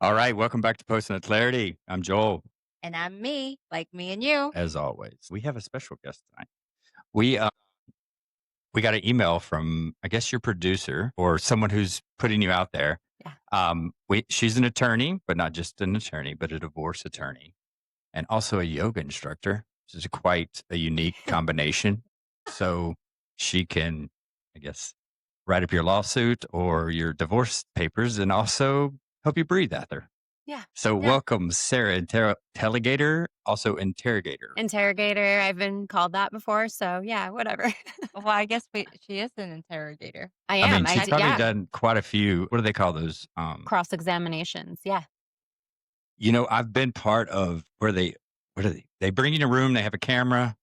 All right, welcome back to Post and Clarity. I'm Joel. And I'm me, like me and you. As always, we have a special guest tonight. We we got an email from, I guess, your producer or someone who's putting you out there. Yeah. She's an attorney, but not just an attorney, but a divorce attorney, and also a yoga instructor. This is quite a unique combination. So she can, I guess, write up your lawsuit or your divorce papers, and also help you breathe after. Yeah. So Yeah. welcome, Sarah Intelligator, also Interrogator. Interrogator. I've been called that before. So yeah, whatever. Well, I guess she is an interrogator. I I am. mean, she's probably Yeah. done quite a few. What do they call those? Cross examinations. Yeah. I've been part of what are they? They bring you in a room, they have a camera,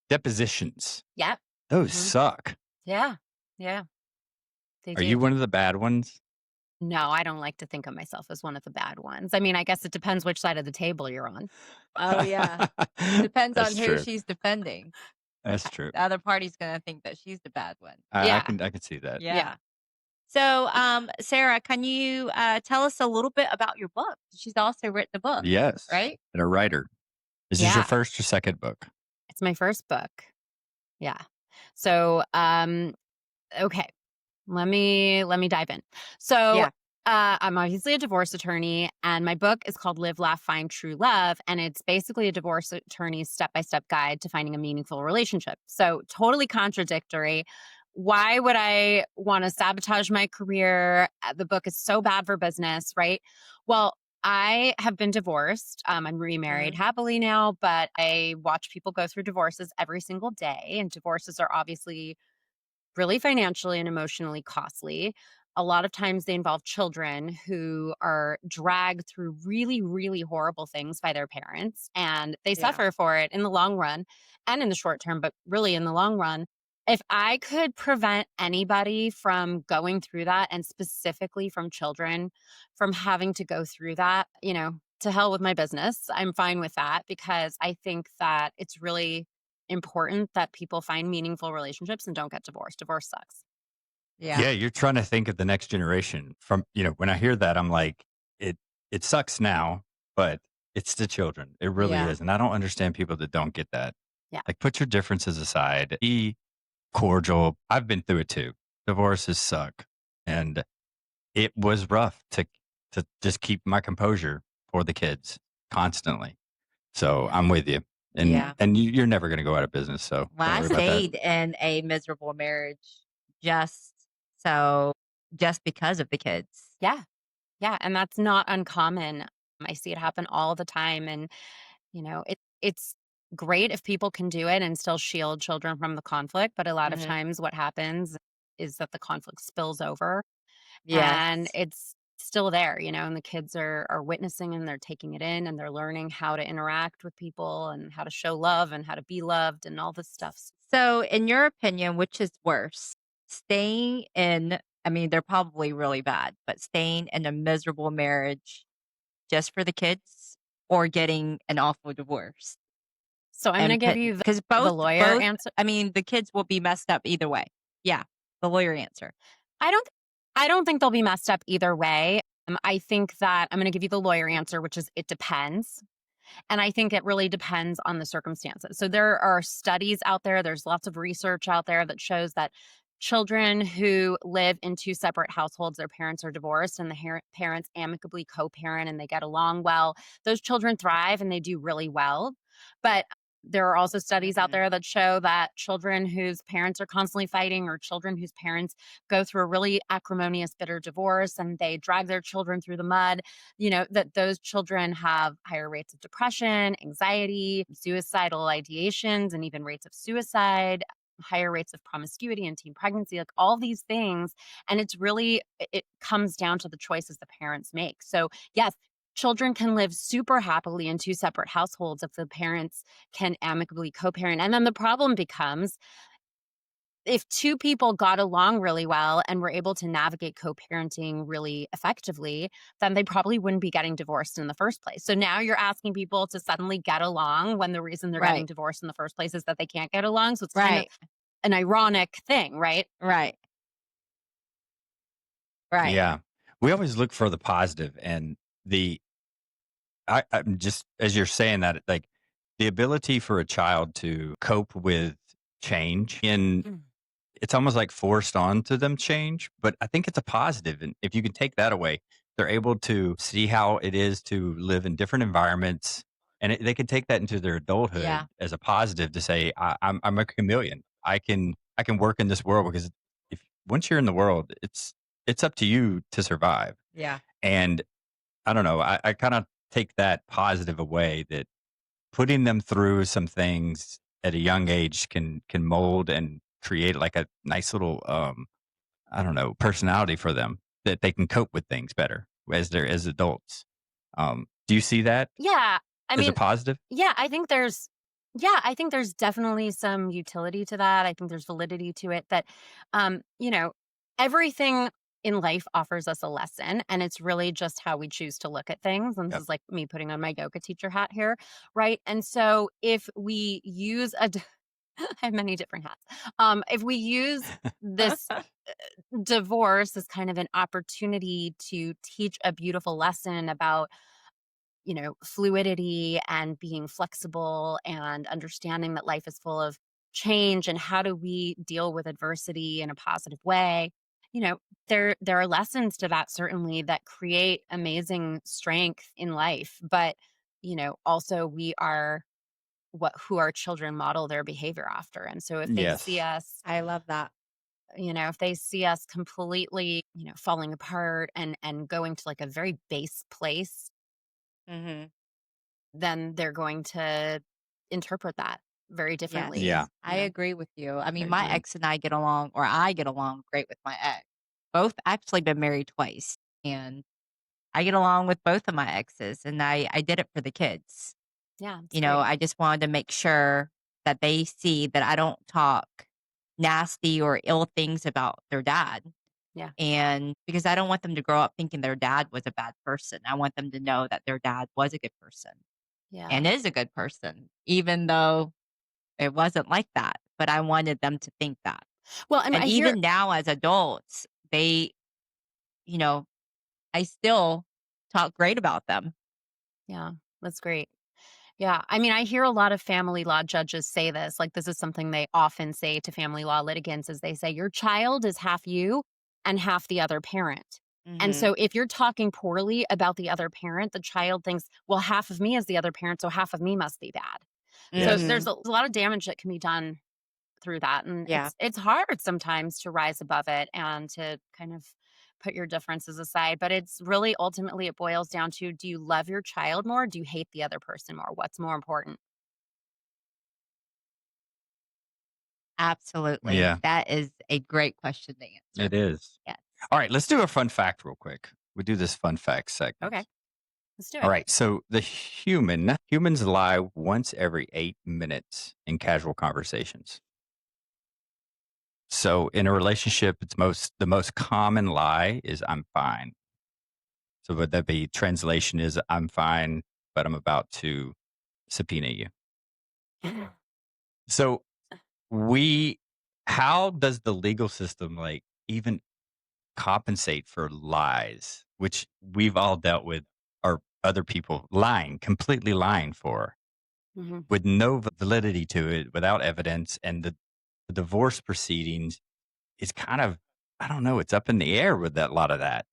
depositions. Yeah. Those Mhm. suck. Yeah. Yeah. They Are do. you one of the bad ones? No, I don't like to think of myself as one of the bad ones. I mean, I guess it depends which side of the table you're on. Oh, yeah. Depends on That's who true. she's defending. That's true. The other party's gonna think that she's the bad one. I Yeah. can see that. Yeah. So, Sarah, can you tell us a little bit about your book? She's also written a book, Yes. right? And a writer. Is this Yeah. your first or second book? It's my first book. Yeah. So, okay. Let me dive in. So, Yeah. I'm obviously a divorce attorney, and my book is called Live, Laugh, Find True Love. And it's basically a divorce attorney's step by step guide to finding a meaningful relationship. So, totally contradictory. Why would I want to sabotage my career? The book is so bad for business, right? Well, I have been divorced. I'm remarried happily now, but I watch people go through divorces every single day. And divorces are obviously really financially and emotionally costly. A lot of times they involve children who are dragged through really, really horrible things by their parents, and they Yeah. suffer for it in the long run and in the short term, but really in the long run. If I could prevent anybody from going through that, and specifically from children from having to go through that, to hell with my business. I'm fine with that because I think that it's really important that people find meaningful relationships and don't get divorced. Divorce sucks. Yeah. Yeah, you're trying to think of the next generation. When I hear that, I'm like, it sucks now, but it's the children. It really Yeah. is. And I don't understand people that don't get that. Yeah. Like, put your differences aside. Be cordial. I've been through it too. Divorces suck. And it was rough to just keep my composure for the kids constantly. So I'm with you. And Yeah. and you're never going to go out of business. So Well, don't I worry about that. stayed in a miserable marriage just just because of the kids. Yeah. Yeah. And that's not uncommon. I see it happen all the time. And, it's great if people can do it and still shield children from the conflict. But a lot of Mhm. times what happens is that the conflict spills over and Yes. it's still there, and the kids are witnessing and they're taking it in and they're learning how to interact with people and how to show love and how to be loved and all this stuff. So, in your opinion, which is worse? Staying in, I mean, they're probably really bad, but staying in a miserable marriage just for the kids or getting an awful divorce? So I'm going to give you Because the lawyer both, answer. I mean, the kids will be messed up either way. Yeah, the lawyer answer. I don't I don't think they'll be messed up either way. I think that I'm going to give you the lawyer answer, which is it depends. And I think it really depends on the circumstances. So there are studies out there, there's lots of research out there that shows that children who live in two separate households, their parents are divorced and the parents amicably co-parent and they get along well, those children thrive and they do really well. But there are also studies out Mhm. there that show that children whose parents are constantly fighting or children whose parents go through a really acrimonious, bitter divorce and they drag their children through the mud, that those children have higher rates of depression, anxiety, suicidal ideations, and even rates of suicide, higher rates of promiscuity and teen pregnancy, like all these things. And it comes down to the choices the parents make. So, yes, children can live super happily in two separate households if the parents can amicably co parent. And then the problem becomes if two people got along really well and were able to navigate co-parenting really effectively, then they probably wouldn't be getting divorced in the first place. So now you're asking people to suddenly get along when the reason they're getting Right. divorced in the first place is that they can't get along. So it's kind of Right. an ironic thing, right? Right. Right. Yeah. We always look for the positive, and the I'm just as you're saying that, like the ability for a child to cope with change in Mm. it's almost like forced onto them change, but I think it's a positive. And if you can take that away, they're able to see how it is to live in different environments, and they can take that into their Yeah. adulthood as a positive to say, I'm a chameleon. I can work in this world because if once you're in the world, it's up to you to survive. Yeah. And I don't know. I kind of take that positive away that putting them through some things at a young age can mold and create like a nice little I don't know personality for them that they can cope with things better as adults. Do you see that Yeah. I as a mean, positive? yeah, I think there's definitely some utility to that. I think there's validity to it that you know, everything in life offers us a lesson, and it's really just how we choose to look at things. And this Yep. is like me putting on my yoga teacher hat here, right? And so if we use I have many different hats. If we use this divorce as kind of an opportunity to teach a beautiful lesson about fluidity and being flexible and understanding that life is full of change and how do we deal with adversity in a positive way. You know, there are lessons to that certainly that create amazing strength in life, but also we are what who our children model their behavior after. And so if they see Yes. us, I love that. if they see us completely, falling apart and going to like a very base place, Mhm. then they're going to interpret that very differently, Yeah. Yes, I agree with you. I I mean, my agree. ex and I get along, or I get along great with my ex. Both actually been married twice, and I get along with both of my exes, and I did it for the kids. Yeah, it's great. I just wanted to make sure that they see that I don't talk nasty or ill things about their dad. Yeah, And because I don't want them to grow up thinking their dad was a bad person. I want them to know that their dad was a good person yeah. and is a good person, even though it wasn't like that. But I wanted them to think that. Well, I mean, And I hear. even now, as adults, you know, I still talk great about them. Yeah, that's great. Yeah, I mean, I hear a lot of family law judges say this. Like, this is something they often say to family law litigants: is they say your child is half you and half the other parent. And Hmm. so, if you're talking poorly about the other parent, the child thinks, well, half of me is the other parent, so half of me must be bad. So, Yes. there's Hmm. a lot of damage that can be done through that, and Yeah. it's hard sometimes to rise above it and to kind of put your differences aside, but it's really ultimately it boils down to, do you love your child more, or do you hate the other person more? What's more important? Absolutely. Yeah. That is a great question to answer. It is. Yes. All right. Let's do a fun fact real quick. We do this fun fact Okay, segment. let's do All it. right. So humans lie once every 8 minutes in casual conversations. So in a relationship, the most common lie is I'm fine. So would that be translation is I'm fine, but I'm about to subpoena you. So we how does the legal system like even compensate for lies, which we've all dealt with or other people lying, completely lying for Mhm. with no validity to it, without evidence, and the divorce proceedings is kind of I don't know, it's up in the air with that lot of that.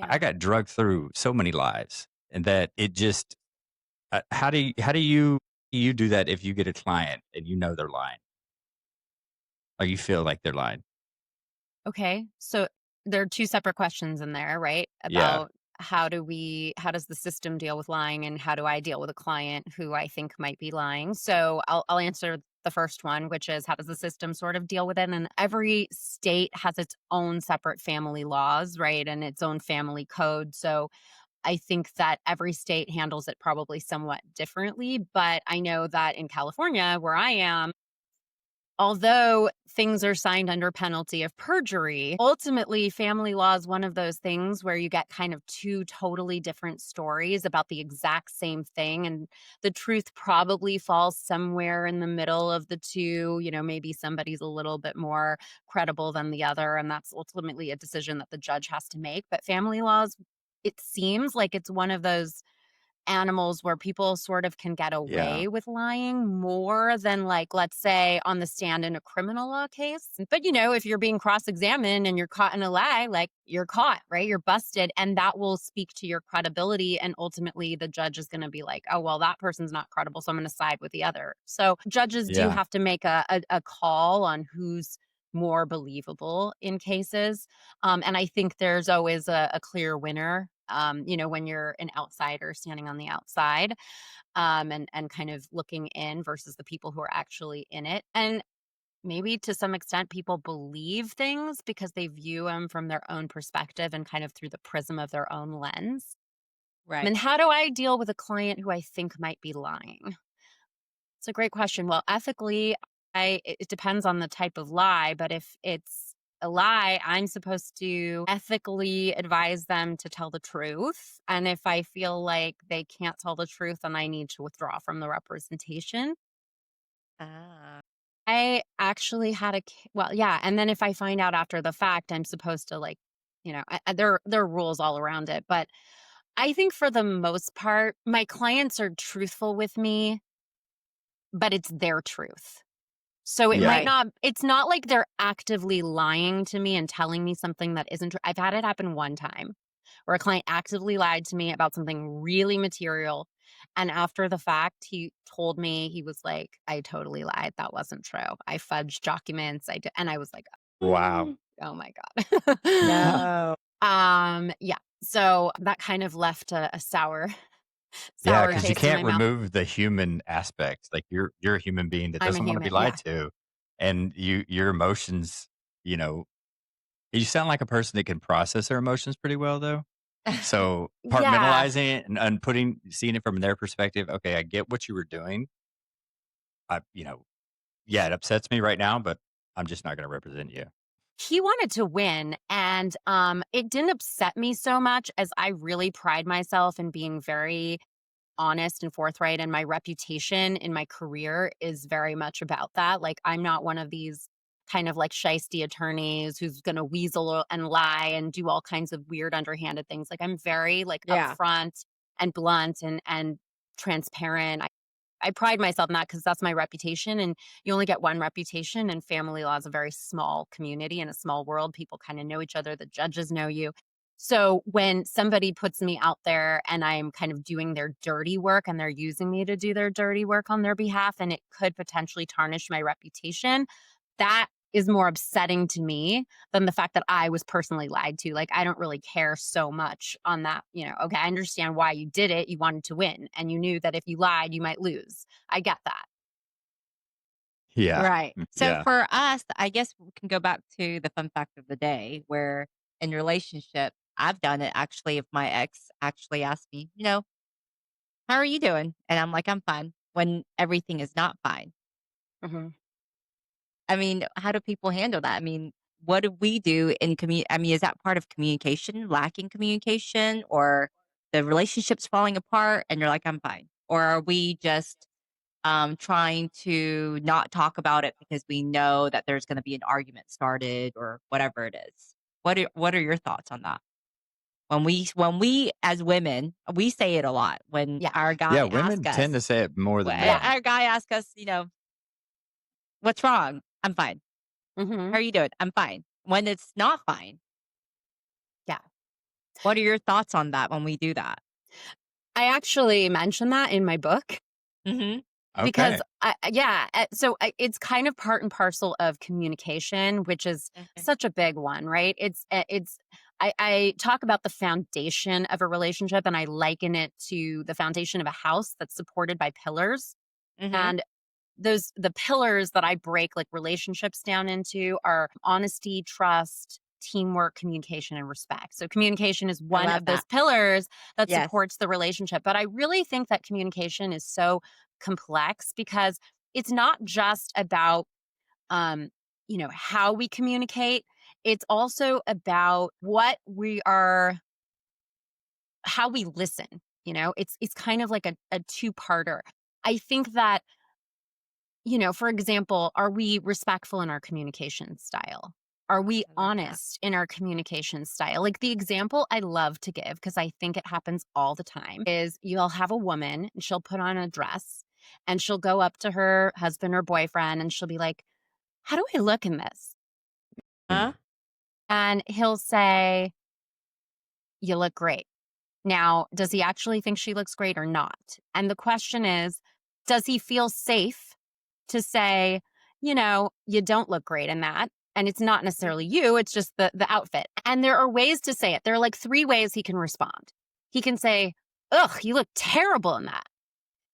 I Yeah. got drugged through so many lies, and that it just how do you do that if you get a client and you know they're lying or you feel like they're lying? Okay. So there are two separate questions in there, right? Yeah. About how does the system deal with lying, and how do I deal with a client who I think might be lying? So I'll answer the first one, which is, how does the system sort of deal with it? And every state has its own separate family laws, right? And its own family code. So I think that every state handles it probably somewhat differently. But I know that in California, where I am, although things are signed under penalty of perjury, ultimately family law is one of those things where you get kind of two totally different stories about the exact same thing. And the truth probably falls somewhere in the middle of the two. Maybe somebody's a little bit more credible than the other. And that's ultimately a decision that the judge has to make. But family laws it seems like it's one of those animals where people sort of can get Yeah. away with lying more than, like, let's say on the stand in a criminal law case. But, if you're being cross-examined and you're caught in a lie, like, you're caught, right? You're busted, and that will speak to your credibility, and ultimately the judge is going to be like, oh, well, that person's not credible, so I'm going to side with the other. So judges do Yeah. have to make a call on who's more believable in cases. And I think there's always a clear winner, when you're an outsider standing on the outside, and kind of looking in versus the people who are actually in it. And maybe to some extent, people believe things because they view them from their own perspective and kind of through the prism of their own lens. Right. And how do I deal with a client who I think might be lying? It's a great question. Well, ethically, it depends on the type of lie, but if it's a lie, I'm supposed to ethically advise them to tell the truth. And if I feel like they can't tell the truth, then I need to withdraw from the representation. Ah. I actually had well, yeah. And then if I find out after the fact, I'm supposed to, like, there are rules all around it. But I think for the most part, my clients are truthful with me, but it's their truth. So it Yeah. might Right. it's not like they're actively lying to me and telling me something that isn't true. I've had it happen one time where a client actively lied to me about something really material. And after the fact, he told me, he was like, I totally lied. That wasn't true. I fudged documents. I did. And I was like, Wow. oh my God. No. Yeah. So that kind of left a sour, Yeah, sour because you taste in can't my mouth. remove the human aspect. Like you're a human being that I'm a doesn't want to be human. lied Yeah. to, and your emotions. You know, you sound like a person that can process their emotions pretty well, though. So Yeah. compartmentalizing it and seeing it from their perspective. Okay, I get what you were doing. Yeah, it upsets me right now, but I'm just not going to represent you. He wanted to win, and it didn't upset me so much as I really pride myself in being very honest and forthright, and my reputation in my career is very much about that. Like, I'm not one of these kind of like shisty attorneys who's going to weasel and lie and do all kinds of weird underhanded things. Like, I'm very, like, Yeah. upfront and blunt and transparent. I pride myself in that because that's my reputation, and you only get one reputation, and family law is a very small community in a small world. People kind of know each other. The judges know you. So when somebody puts me out there and I'm kind of doing their dirty work and they're using me to do their dirty work on their behalf, and it could potentially tarnish my reputation, that is more upsetting to me than the fact that I was personally lied to. Like, I don't really care so much on that. Okay, I understand why you did it. You wanted to win, and you knew that if you lied, you might lose. I get that. Yeah, Right. So yeah, for us, I guess we can go back to the fun fact of the day where in relationship, I've done it actually if my ex actually asked me, how are you doing? And I'm like, I'm fine when everything is not fine. Mhm. I mean, how do people handle that? I mean, what do we do in I mean, is that part of communication, lacking communication, or the relationship's falling apart and you're like, I'm fine? Or are we just trying to not talk about it because we know that there's going to be an argument started or whatever it is? What are your thoughts on that? When we as women, we say it a lot when Yeah. our yeah. guy asks Women tend to us, say it more than Yeah. men. our guy asks us, what's wrong? I'm fine. How Mhm. are you doing? I'm fine. When it's not fine, Yeah. what are your thoughts on that when we do that? I actually mentioned that in my book. Mm-hmm. Because Okay. it's kind of part and parcel of communication, which is Okay. such a big one, right? I talk about the foundation of a relationship, and I liken it to the foundation of a house that's supported by pillars. Mm-hmm. And the pillars that I break like relationships down into are honesty, trust, teamwork, communication, and respect. So communication is I one love of those that. pillars that Yes. supports the relationship. But I really think that communication is so complex because it's not just about how we communicate. It's also about how we listen. It's kind of like a two-parter. I think that, for example, are we respectful in our communication style? Are we I love that. honest in our communication style? Like the example I love to give, because I think it happens all the time, is you'll have a woman and she'll put on a dress and she'll go up to her husband or boyfriend and she'll be like, "How do I look in this?" Huh? And he'll say, "You look great." Now, does he actually think she looks great or not? And the question is, does he feel safe to say, you don't look great in that? And it's not necessarily you, it's just the outfit. And there are ways to say it. There are like 3 ways he can respond. He can say, "Ugh, you look terrible in that."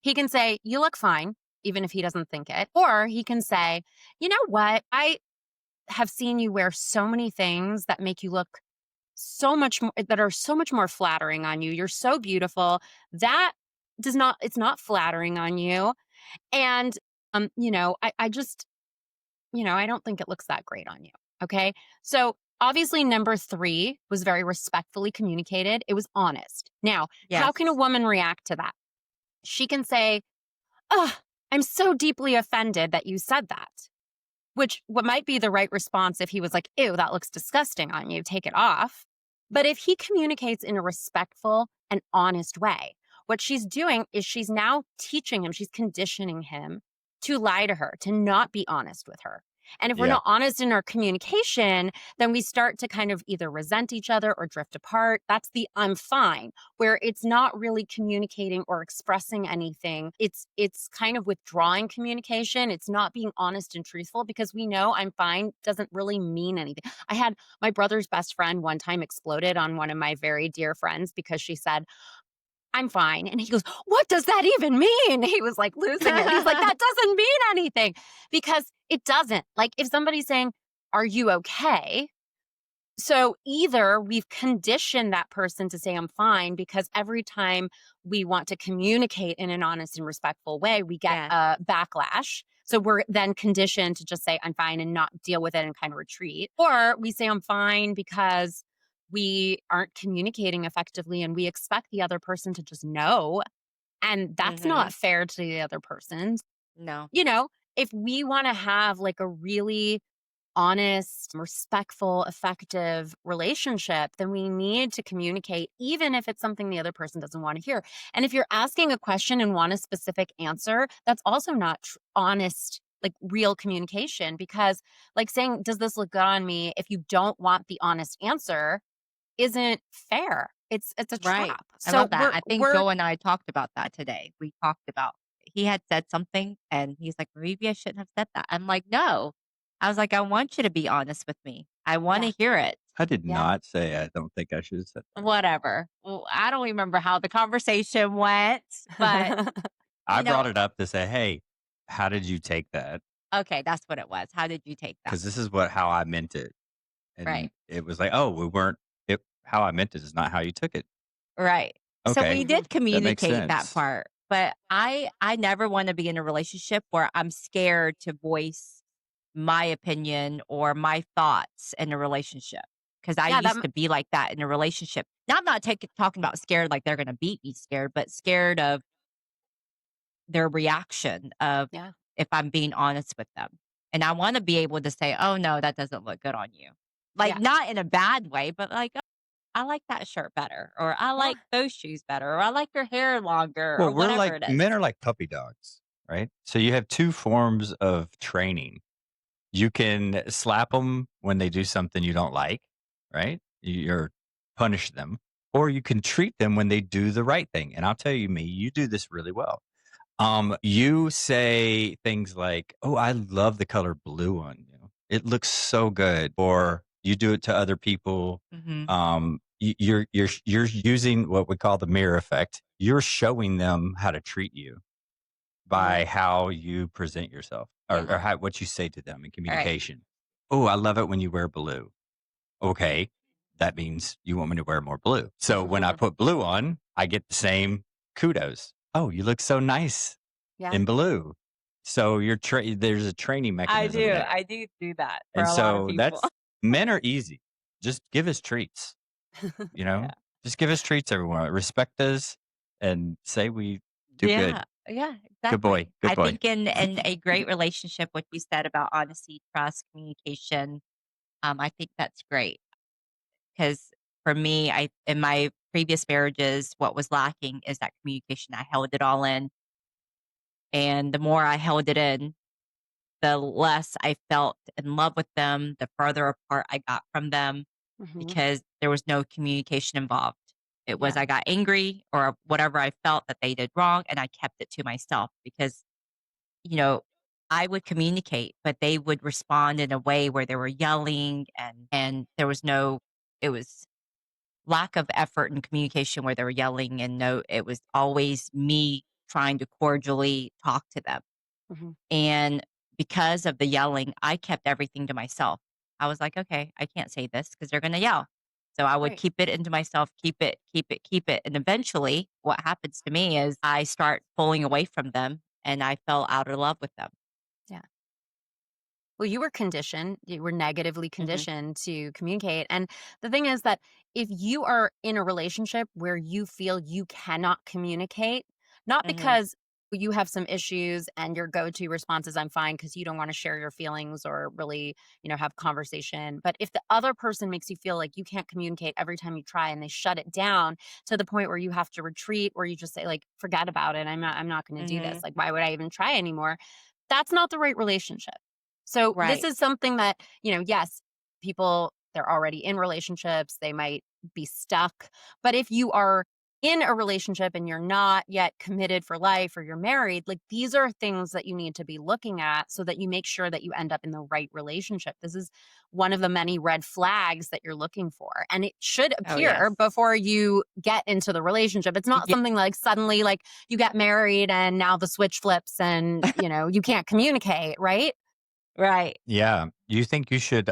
He can say, "You look fine," even if he doesn't think it. Or he can say, "You know what? I have seen you wear so many things that make you look so much more, that are so much more flattering on you. You're so beautiful. That it's not flattering on you. And, I just, I don't think it looks that great on you." Okay. So obviously, number 3 was very respectfully communicated. It was honest. Now, how can a Yes. woman react to that? She can say, "Oh, I'm so deeply offended that you said that." Which what might be the right response if he was like, "Ew, that looks disgusting on you. Take it off." But if he communicates in a respectful and honest way, what she's doing is she's now teaching him, she's conditioning him to lie to her, to not be honest with her. And if we're Yeah. not honest in our communication, then we start to kind of either resent each other or drift apart. That's the "I'm fine," where it's not really communicating or expressing anything. It's kind of withdrawing communication. It's not being honest and truthful, because we know "I'm fine" doesn't really mean anything. I had my brother's best friend one time exploded on one of my very dear friends because she said, "I'm fine." And he goes, "What does that even mean?" He was like losing it. He's like, "That doesn't mean anything," because it doesn't. Like if somebody's saying, "Are you okay?" So either we've conditioned that person to say "I'm fine," because every time we want to communicate in an honest and respectful way, we get Yes. a backlash. So we're then conditioned to just say "I'm fine" and not deal with it and kind of retreat. Or we say "I'm fine" because we aren't communicating effectively and we expect the other person to just know. And that's Mm-hmm. not fair to the other person. No. You know, if we want to have like a really honest, respectful, effective relationship, then we need to communicate, even if it's something the other person doesn't want to hear. And if you're asking a question and want a specific answer, that's also not honest, like real communication, because like saying, "Does this look good on me?" if you don't want the honest answer isn't fair. It's a Right. trap. I So love that. I think we're Joel and I talked about that today. We talked about he had said something and he's like, "Maybe I shouldn't have said that." I'm like, "No." I was like, "I want you to be honest with me. I want yeah, to hear it." I did yeah. not say I don't think I should have said that. Whatever. Well, I don't remember how the conversation went, but I you know, brought it up to say, "Hey, how did you take that? okay, that's what it was. How did you take that? Because this is how I meant it." And Right. it was like, "Oh, we weren't how I meant it is not how you took it." Right. So Okay, we Mhm. did that makes communicate that sense. part, but I never want to be in a relationship where I'm scared to voice my opinion or my thoughts in a relationship because I Yeah, used to be like that in a relationship. Now I'm not talking about scared like they're going to beat me scared, but scared of their reaction of yeah, if I'm being honest with them. And I want to be able to say, "Oh no, that doesn't look good on you." Like yeah, not in a bad way, but like I like that shirt better, or I yeah, like those shoes better, or I like your hair longer, Well, or we're whatever like it is. men are like puppy dogs, right? So you have 2 forms of training. You can slap them when they do something you don't like, right? You're punish them, or you can treat them when they do the right thing. And I'll tell you, me, you do this really well. You say things like, "Oh, I love the color blue on you. It looks so good." Or you do it to other people. Hmm. You're using what we call the mirror effect. You're showing them how to treat you by Right. how you present yourself or Yeah. what you say to them in All right. communication. "Oh, I love it when you wear blue." Okay, that means you want me to wear more blue. So when I put blue on, I get the same kudos. "Oh, you look so nice yeah. in blue." So there's a training I mechanism do. there. I do that for And a lot of so people. men are easy. Just give us treats, you Yeah. know? Just give us treats, everyone. Respect us and say we do good. Yeah. Yeah. Good boy. Exactly. Good I boy. think in a great relationship, what you said about honesty, trust, communication, I think that's great because for me, in my previous marriages, what was lacking is that communication. I held it all in, and the more I held it in, the less I felt in love with them, the further apart I got from them Hmm. because there was no communication involved. It was Yeah. I got angry or whatever I felt that they did wrong, and I kept it to myself because, you know, I would communicate, but they would respond in a way where they were yelling and there was no it was lack of effort and communication where they were yelling and no it was always me trying to cordially talk to them. Hmm. And because of the yelling, I kept everything to myself. I was like, "Okay, I can't say this because 'cause they're gonna yell." So I would Right. keep it into myself, keep it, keep it, keep it, and eventually, what happens to me is I start pulling away from them, and I fell out of love with them. Yeah. Well, you were conditioned, you were negatively Mhm, conditioned to communicate. And the thing is that if you are in a relationship where you feel you cannot communicate, not mhm, because you have some issues and your go-to response is I'm fine because you don't want to share your feelings or really, have conversation, but if the other person makes you feel like you can't communicate every time you try and they shut it down to the point where you have to retreat or you just say like forget about it, I'm not going to do this. mhm. Like why would I even try anymore? That's not the right relationship. So this Right. is something that, yes, people, they're already in relationships, they might be stuck. But if you are in a relationship and you're not yet committed for life or you're married, like these are things that you need to be looking at so that you make sure that you end up in the right relationship. This is one of the many red flags that you're looking for. And it should Oh, appear yes. before you get into the relationship. It's not Yeah, something like suddenly like you get married and now the switch flips and, you can't communicate, right? right. Yeah. Do you think you should,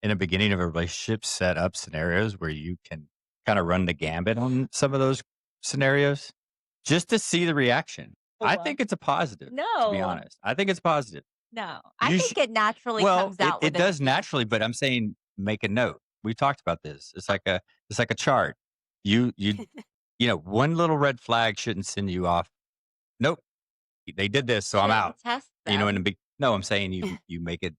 in the beginning of a relationship, set up scenarios where you can kind of run the gambit on some of those scenarios just to see the reaction? I Oh, think it's a positive, to be no, honest. I think it's positive. no. I You think should, it naturally well, comes out it within does naturally, but I'm saying make a note. We talked about this. It's like a chart. You, one little red flag shouldn't send you off. Nope, they did this, so I'm out. shouldn't test In the them. big no, I'm saying you make a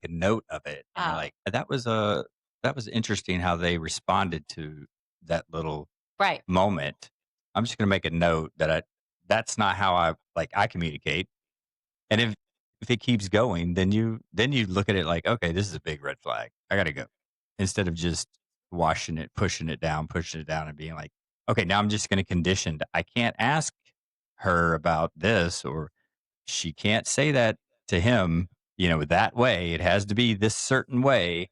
note of it, and you're Oh, like, that was interesting how they responded to that little Right. moment. I'm just gonna make a note that that's not how I communicate. And if it keeps going, then you look at it like, okay, this is a big red flag. I gotta go. Instead of just pushing it down, and being like, okay, now I'm just gonna condition. I can't ask her about this, or she can't say that to him, that way. It has to be this certain way.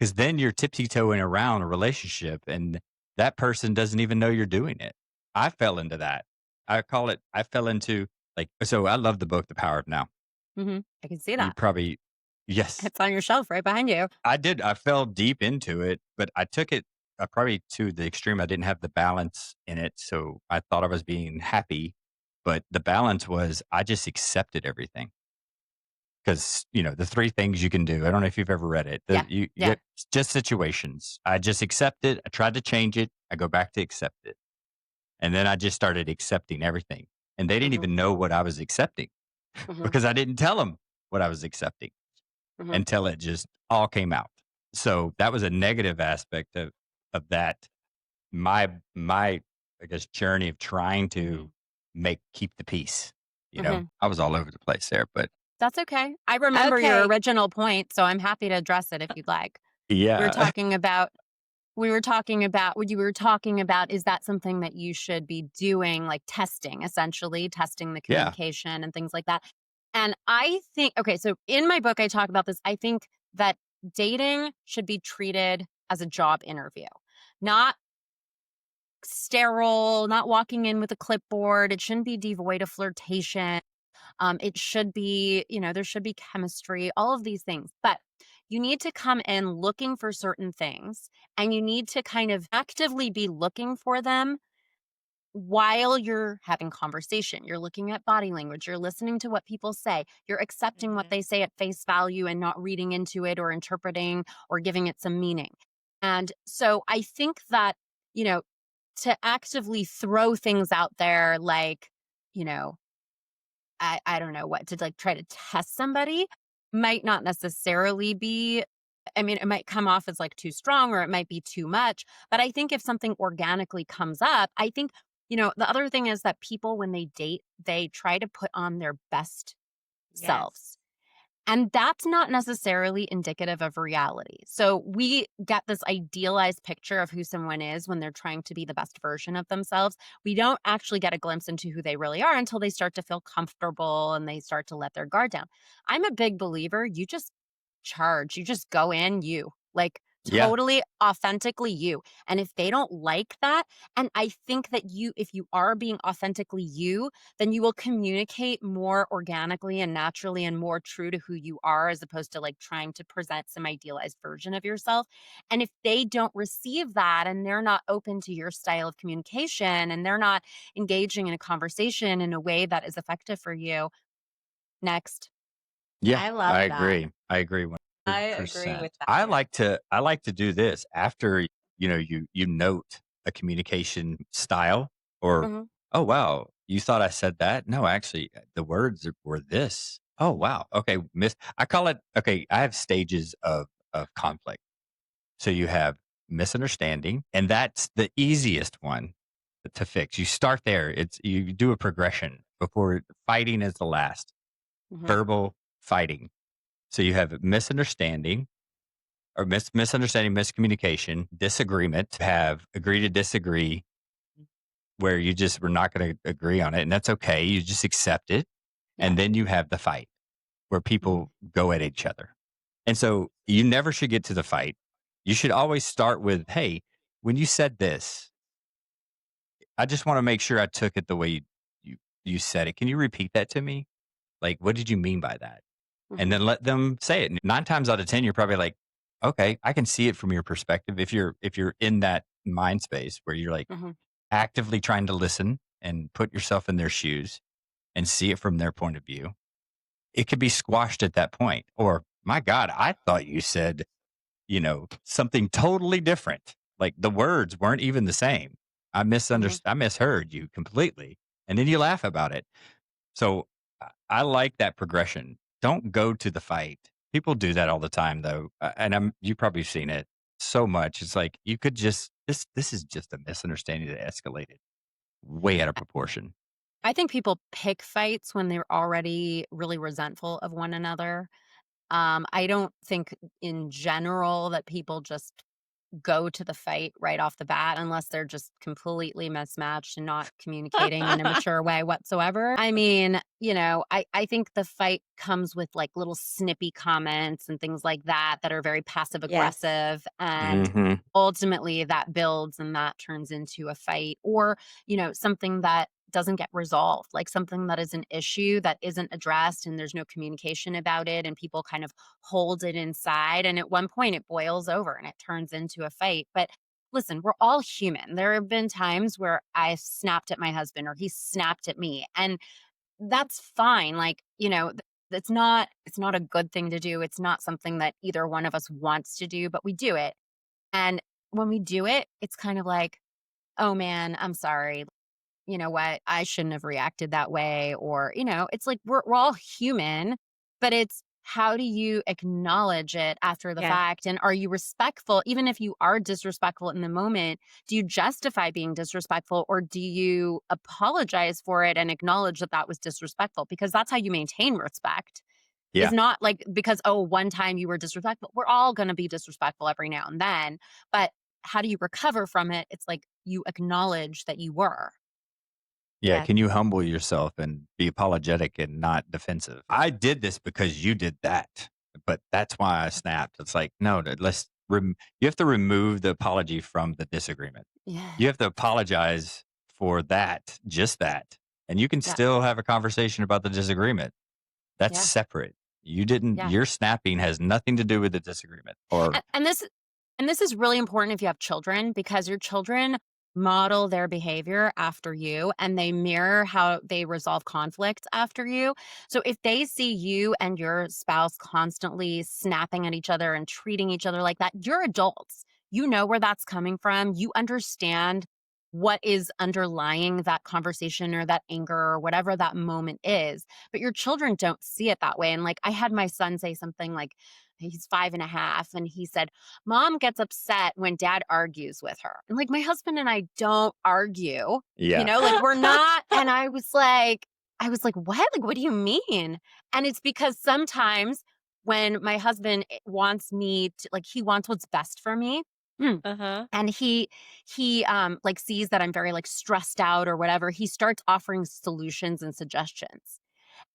Cause then you're tipsy toeing around a relationship and that person doesn't even know you're doing it. I fell into that. I fell into so I love the book, The Power of Now. I can see You that. probably, yes, It's on your shelf right behind you. I did. I fell deep into it, but I took it probably to the extreme. I didn't have the balance in it. So I thought I was being happy, but the balance was I just accepted everything. Because, the 3 things you can do. I don't know if you've ever read it. Yeah. You Yeah. get just situations. I just accept it. I tried to change it. I go back to accept it. And then I just started accepting everything. And they didn't Hmm. even know what I was accepting Hmm. because I didn't tell them what I was accepting Hmm. until it just all came out. So that was a negative aspect of that. My I guess journey of trying mhm. to keep the peace. Hmm. I was all over the place there, but That's okay. I remember your Okay. original point, so I'm happy to address it if you'd like. We were yeah. talking about what you were talking about is that something that you should be doing, like testing, essentially testing the Yeah. communication and things like that. And I think, okay, so in my book, I talk about this. I think that dating should be treated as a job interview, not sterile, not walking in with a clipboard. It shouldn't be devoid of flirtation. It should be, there should be chemistry, all of these things. But you need to come in looking for certain things and you need to kind of actively be looking for them while you're having conversation. You're looking at body language, you're listening to what people say, you're accepting what Mhm, they say at face value and not reading into it or interpreting or giving it some meaning. And so I think that, you know, to actively throw things out there like, you know, I don't know what to like try to test somebody might not necessarily be I mean, it might come off as like too strong or it might be too much. But I think if something organically comes up, I think, the other thing is that people, when they date, they try to put on their best Yes. selves. And that's not necessarily indicative of reality. So we get this idealized picture of who someone is when they're trying to be the best version of themselves. We don't actually get a glimpse into who they really are until they start to feel comfortable and they start to let their guard down. I'm a big believer, you just charge, you just go in you, like Yeah. totally authentically you. And if they don't like that, and I think that if you are being authentically you, then you will communicate more organically and naturally and more true to who you are, as opposed to like trying to present some idealized version of yourself. And if they don't receive that and they're not open to your style of communication and they're not engaging in a conversation in a way that is effective for you, next. Yeah, I love I that. agree. I agree I agree with 100%. that. I like to do this after, you note a communication style or, Mhm. "Oh, wow, you thought I said that? No, actually, the words were this. Oh, wow. Okay, I call it okay, I have stages of conflict. So you have misunderstanding, and that's the easiest one to fix. You start there. You do a progression before fighting is the last. Mhm. Verbal fighting. So you have misunderstanding or misunderstanding, miscommunication, disagreement, have agree to disagree where you just were not going to agree on it. And that's okay. You just accept it. Yeah. And then you have the fight where Mhm. people go at each other. And so you never should get to the fight. You should always start with, hey, when you said this, I just want to make sure I took it the way you, you said it. Can you repeat that to me? Like, what did you mean by that? And Mhm. then let them say it. 9 times out of 10, you're probably like, okay, I can see it from your perspective. If you're in that mind space where you're like Mhm. actively trying to listen and put yourself in their shoes and see it from their point of view, it could be squashed at that point. Or, my God, I thought you said, something totally different. Like the words weren't even the same. Mhm. I misheard you completely. And then you laugh about it. So I like that progression. Don't go to the fight. People do that all the time though. And you probably seen it so much. It's like you could just this is just a misunderstanding that escalated way out of proportion. I think people pick fights when they're already really resentful of one another. I don't think in general that people just go to the fight right off the bat unless they're just completely mismatched and not communicating in a mature way whatsoever. I mean, I think the fight comes with like little snippy comments and things like that that are very passive Yes. aggressive. And Hmm. ultimately that builds and that turns into a fight or, something that doesn't get resolved, like something that is an issue that isn't addressed and there's no communication about it and people kind of hold it inside. And at one point, it boils over and it turns into a fight. But listen, we're all human. There have been times where I snapped at my husband or he snapped at me, and that's fine. Like, it's not a good thing to do. It's not something that either one of us wants to do, but we do it. And when we do it, it's kind of like, oh man, I'm sorry, you know what, I shouldn't have reacted that way. Or, it's like we're all human, but it's how do you acknowledge it after the Yes. fact? And are you respectful? Even if you are disrespectful in the moment, do you justify being disrespectful or do you apologize for it and acknowledge that that was disrespectful? Because that's how you maintain respect. Is Yeah. not like because, oh, one time you were disrespectful. We're all going to be disrespectful every now and then. But how do you recover from it? It's like you acknowledge that you were. Yeah, Yes. can you humble yourself and be apologetic and not defensive? I did this because you did that, but that's why I snapped. It's like, no, you have to remove the apology from the disagreement. Yeah. You have to apologize for that, just that. And you can Yeah. still have a conversation about the disagreement. That's Yeah. separate. Yeah. Your snapping has nothing to do with the disagreement. Or, And this is really important if you have children because your children model their behavior after you and they mirror how they resolve conflict after you. So if they see you and your spouse constantly snapping at each other and treating each other like that, you're adults. You know where that's coming from. You understand what is underlying that conversation or that anger or whatever that moment is. But your children don't see it that way. And like I had my son say something like, he's 5.5, and he said, "Mom gets upset when dad argues with her." And like, my husband and I don't argue, Yeah. like we're not. And I was like, what? Like, what do you mean? And it's because sometimes when my husband wants me to, like, he wants what's best for me. Uh-huh. And he like sees that I'm very like stressed out or whatever, he starts offering solutions and suggestions.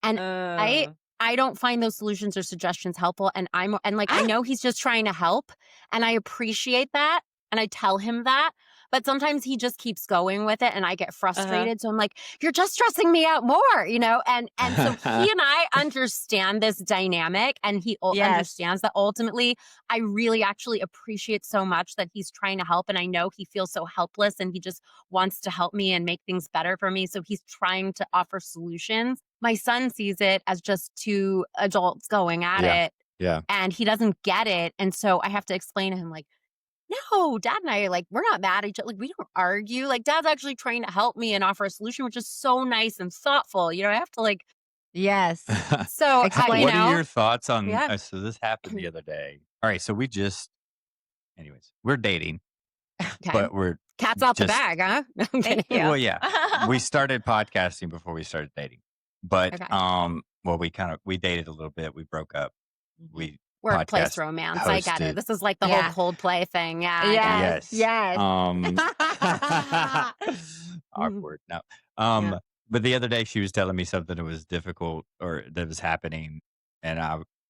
And I Oh. I don't find those solutions or suggestions helpful, and like, I know he's just trying to help, and I appreciate that, and I tell him that, but sometimes he just keeps going with it, and I get Uh-huh. frustrated, so I'm like, "You're just stressing me out more," and so he and I understand this dynamic, and he Yes. understands that ultimately I really actually appreciate so much that he's trying to help, and I know he feels so helpless, and he just wants to help me and make things better for me, so he's trying to offer solutions. My son sees it as just two adults going at Yeah. it, Yeah. and he doesn't get it, and so I have to explain to him, like, "No, dad and I, like, we're not mad at each other, like, we don't argue, like, dad's actually trying to help me and offer a solution, which is so nice and thoughtful," I have to, like, Yes. so I Explain. What are your thoughts on yeah. so this happened the other day. All right, so anyways, we're dating, Okay. but we're Cat's out the just bag, huh? No, I'm Thank kidding. you. well, yeah. We started podcasting before we started dating. But Okay. well, we dated a little bit, we broke up. Mhm. We Workplace podcast romance, I get it. hosted. This is like the whole Yeah. Coldplay thing, yeah, I get it. Yes. Yes. Yes. Mhm. Awkward. No. Yeah. But the other day she was telling me something that was difficult or that was happening, and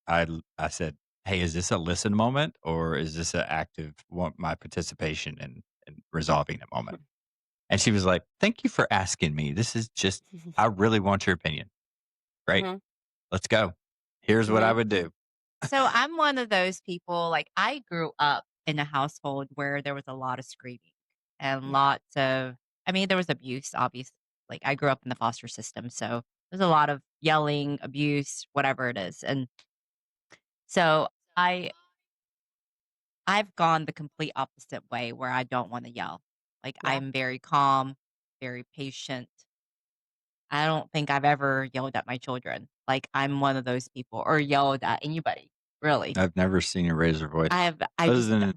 I said, "Hey, is this a listen moment or is this an active want my participation in resolving the moment?" And she was like, "Thank you for asking me. This is just I really want your opinion. Great. Mhm. Let's go. Here's what I Mhm. would do." So I'm one of those people, like, I grew up in a household where there was a lot of screaming and lots of, I mean, there was abuse, obviously. Like, I grew up in the foster system, so there's a lot of yelling, abuse, whatever it is. And so I've gone the complete opposite way where I don't want to yell. Like, Yeah. I'm very calm, very patient. I don't think I've ever yelled at my children. Like, I'm one of those people, or yelled at anybody, really. I've never seen you raise your voice I other just than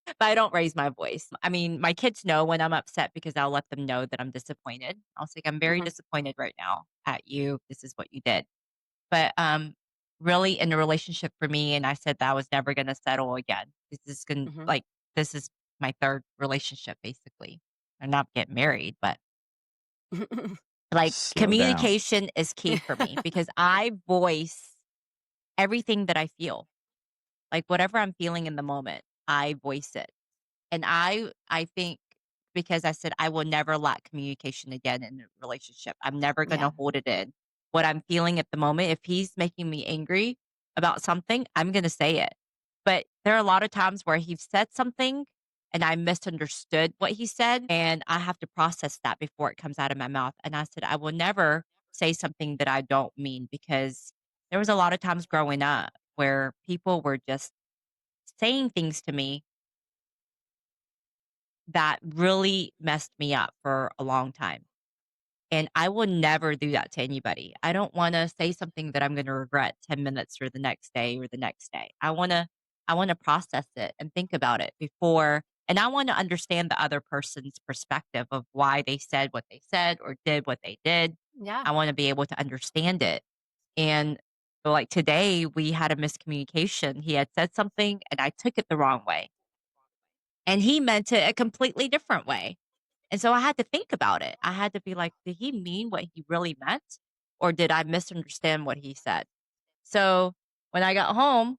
but I don't raise my voice. I mean, my kids know when I'm upset because I'll let them know that I'm disappointed. I'll say, "I'm very Mhm. disappointed right now at you. This is what you did." But, really in a relationship for me, and I said that I was never gonna settle again. Mhm. This is my 3rd relationship, basically. I'm not getting married, but, like, slow down. communication is key for me because I voice everything that I feel. Like, whatever I'm feeling in the moment, I voice it. And I think because I said I will never lack communication again in a relationship. I'm never Yeah. gonna hold it in. What I'm feeling at the moment, if he's making me angry about something, I'm gonna say it. But there are a lot of times where he said something and I misunderstood what he said, and I have to process that before it comes out of my mouth. And I said, I will never say something that I don't mean because there was a lot of times growing up where people were just saying things to me that really messed me up for a long time. And I will never do that to anybody. I don't want to say something that I'm going to regret 10 minutes or the next day or the next day. I want to process it and think about it before, and I want to understand the other person's perspective of why they said what they said or did what they did. Yeah. I want to be able to understand it. And so, like, today we had a miscommunication. He had said something and I took it the wrong way. And he meant it a completely different way. And so I had to think about it. I had to be like, did he mean what he really meant? Or did I misunderstand what he said? So when I got home,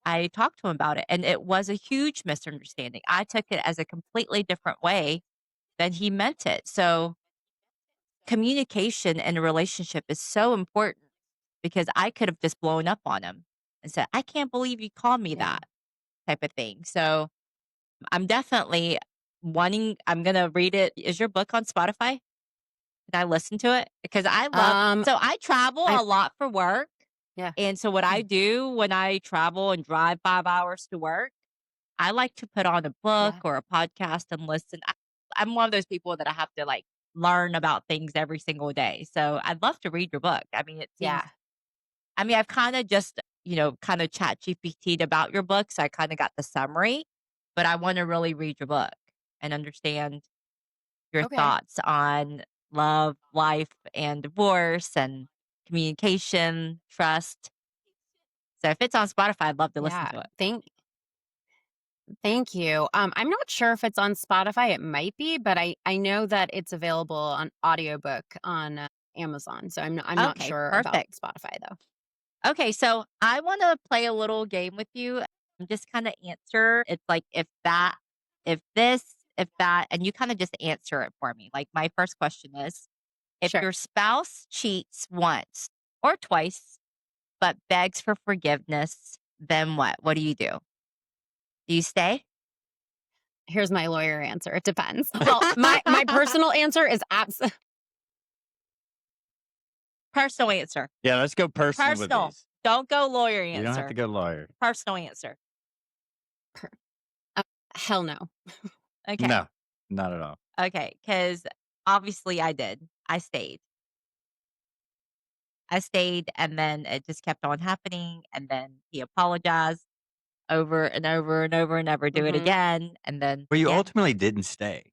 I talked to him about it. And it was a huge misunderstanding. I took it as a completely different way than he meant it. So communication in a relationship is so important because I could have just blown up on him and said, I can't believe you called me Yeah. that type of thing. So I'm definitely I'm gonna read it. Is your book on Spotify? Can I listen to it? Because Um, I travel I a lot for work, yeah. and so what I do when I travel and drive 5 hours to work, I like to put on a book Yeah. or a podcast and listen. I'm one of those people that I have to, like, learn about things every single day, so I'd love to read your book. Yeah. I've kinda just kind of chat GPT'd about your book. So I kind of got the summary, but I want to really read your book and understand your Okay. thoughts on love, life, and divorce and communication, trust. So if it's on Spotify, I'd love to listen Yeah. to it. Thank you. I'm not sure if it's on Spotify. It might be, but I know that it's available on audiobook on Amazon. So I'm not Okay, sure about perfect. Spotify though. Okay, so I want to play a little game with you and just kind of answer. It's like if that, if this, if that, and you kind of just answer it for me. Like my first question is, if Sure. your spouse cheats once or twice, but begs for forgiveness, then what? What do you do? Do you stay? Here's my lawyer answer. It depends. Well, my personal answer is Personal answer. Yeah, let's go personal with Personal. these. Don't go lawyer You don't have to answer. go lawyer. Personal answer. hell no. Okay. No, not at all. Okay. Because obviously I did. I stayed. I stayed and then it just kept on happening. And then he apologized over and over and over and never do it Hmm. again. And then, Well, you yeah. ultimately didn't stay.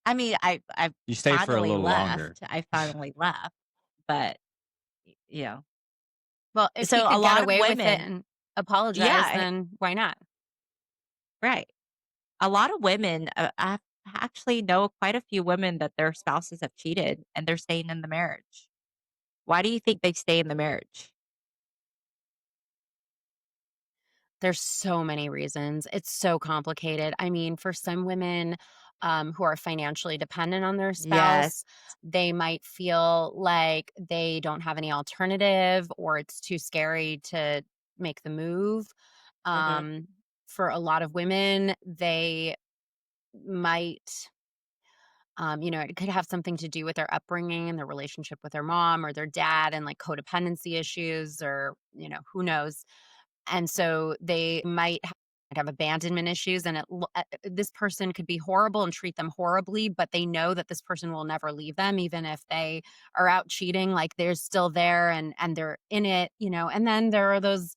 I mean, I You stayed for a finally little longer. left. I finally left. But, you know, Well, if he so a could get lot of away with it women, and apologize, yeah, then why not? right. A lot of women, I actually know quite a few women that their spouses have cheated and they're staying in the marriage. Why do you think they stay in the marriage? There's so many reasons. It's so complicated. I mean, for some women who are financially dependent on their Yes. spouse, they might feel like they don't have any alternative or it's too scary to make the move. Hmm. Um, for a lot of women, they might it could have something to do with their upbringing and their relationship with their mom or their dad and like codependency issues or, who knows. And so they might have abandonment issues and this person could be horrible and treat them horribly, but they know that this person will never leave them even if they are out cheating, like they're still there and they're in it, and then there are those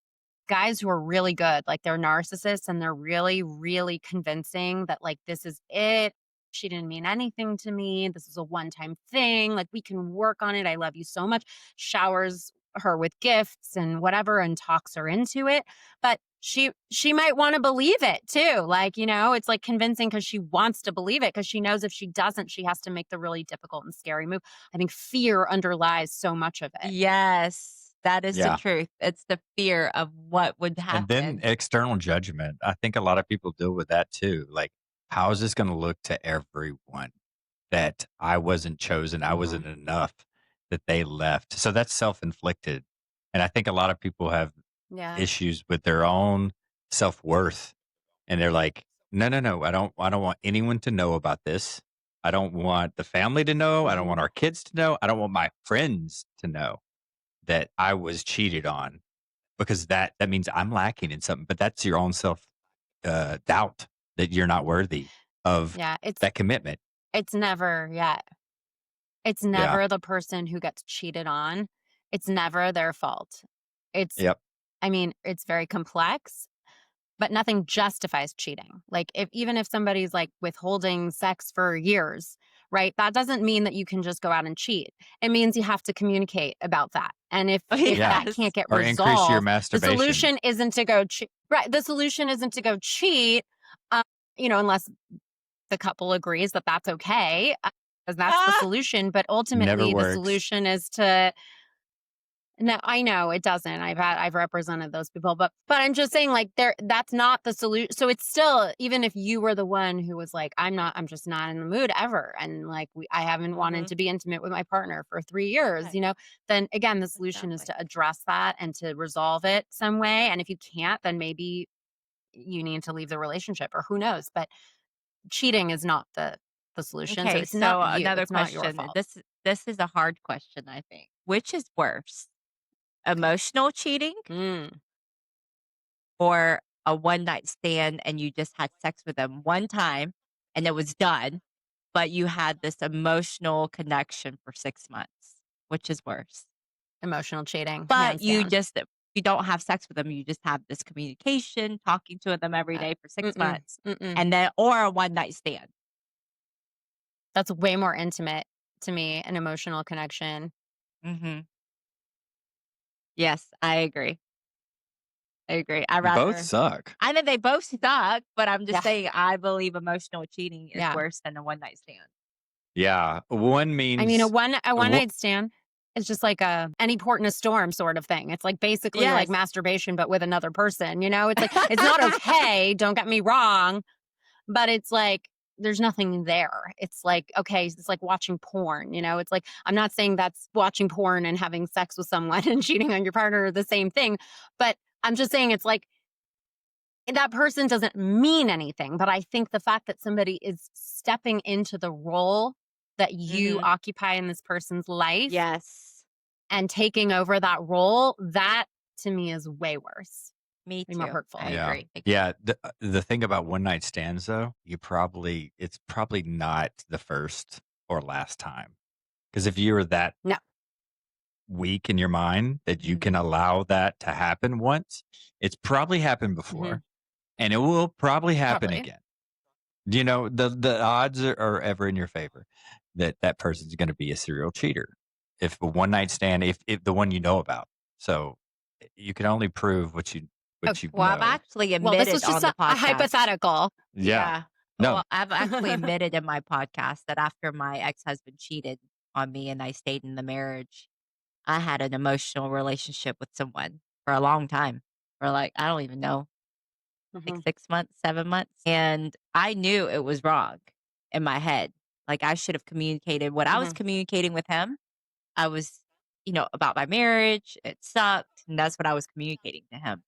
guys who are really good, like they're narcissists and they're really really convincing that like this is it. She didn't mean anything to me. This is a one time thing. Like we can work on it. I love you so much. Showers her with gifts and whatever and talks her into it, but she might want to believe it too, like, it's like convincing because she wants to believe it because she knows if she doesn't she has to make the really difficult and scary move. I think fear underlies so much of it. Yes, that is the Yeah. truth. It's the fear of what would And then happen. external judgment. I think a lot of people deal with that too. Like, how is this going to look to everyone that I wasn't chosen, I Hmm. wasn't enough, that they left? So that's self inflicted. And I think a lot of people have Yeah. issues with their own self worth. And they're like, no, no, no, I don't want anyone to know about this. I don't want the family to know. I don't Mhm. want our kids to know. I don't want my friends to know that I was cheated on because that means I'm lacking in something. But that's your own self doubt that you're not worthy of Yeah, it's that commitment. it's never yeah, it's Yeah. never the person who gets cheated on. It's never their fault. It's Yep. I mean, it's very complex. But nothing justifies cheating. Like even if somebody's like withholding sex for years, right? That doesn't mean that you can just go out and cheat. It means you have to communicate about that. And if Yeah. that Yes. can't get Or increase your resolved, the masturbation. solution isn't to go cheat. Right. The solution isn't to go cheat, uh, unless the couple agrees that that's okay, because that's the Ah! solution. But Never ultimately, the works. solution is to no, I know it doesn't. I've represented those people, but I'm just saying like that's not the solution. So it's still, even if you were the one who was like, I'm just not in the mood ever. And like I haven't wanted Hmm. to be intimate with my partner for 3 years, Right. then again, the solution is Exactly. to address that and to resolve it some way. And if you can't, then maybe you need to leave the relationship or who knows. But cheating is not the solution. So Okay, it's not so you. another It's not your question. fault. This is a hard question, I think. Which is worse? Emotional cheating Mm, or a one night stand and you just had sex with them one time and it was done, but you had this emotional connection for 6 months? Which is worse? emotional cheating, But hands you down. just you don't have sex with them. You just have this communication, talking to them every day for 6 Mm-mm, months, mm-mm. and then or a one night stand. That's way more intimate to me, an emotional connection. Mm-hmm. Yes, I agree. I agree. I Both rather. suck. I know they both suck, but I'm just Yeah. saying I believe emotional cheating is Yeah. worse than a one night stand. Yeah. One means I mean, a one Wha- night stand is just like any port in a storm sort of thing. It's like basically like Yes. masturbation, but with another person. You know, it's like it's not okay. Don't get me wrong, but it's like there's nothing there. It's like okay, it's like watching porn. You know, it's like I'm not saying that's watching porn and having sex with someone and cheating on your partner are the same thing, but I'm just saying it's like that person doesn't mean anything. But I think the fact that somebody is stepping into the role that you Mhm. occupy in this person's life Yes. and taking over that role, that to me is way worse, Me way more too. hurtful. I yeah. agree. Yeah. The thing about one night stands, though, it's probably not the first or last time. Because if you're that No. weak in your mind that you can allow that to happen once, it's probably happened before, and it will probably happen Probably. again. You know, the odds are ever in your favor that person's going to be a serial cheater. If a one night stand, if the one you know about, so you can only prove what you Well, I've know. actually Well, this was admitted just on the a podcast. hypothetical. Yeah. Well, No. I've actually admitted in my podcast that after my ex-husband cheated on me and I stayed in the marriage, I had an emotional relationship with someone for a long time. For like, I don't even know, like Mhm. 6 months, 7 months. And I knew it was wrong in my head. Like I should have communicated what I was Mhm. communicating with him. I was, about my marriage. It sucked. And that's what I was communicating to him.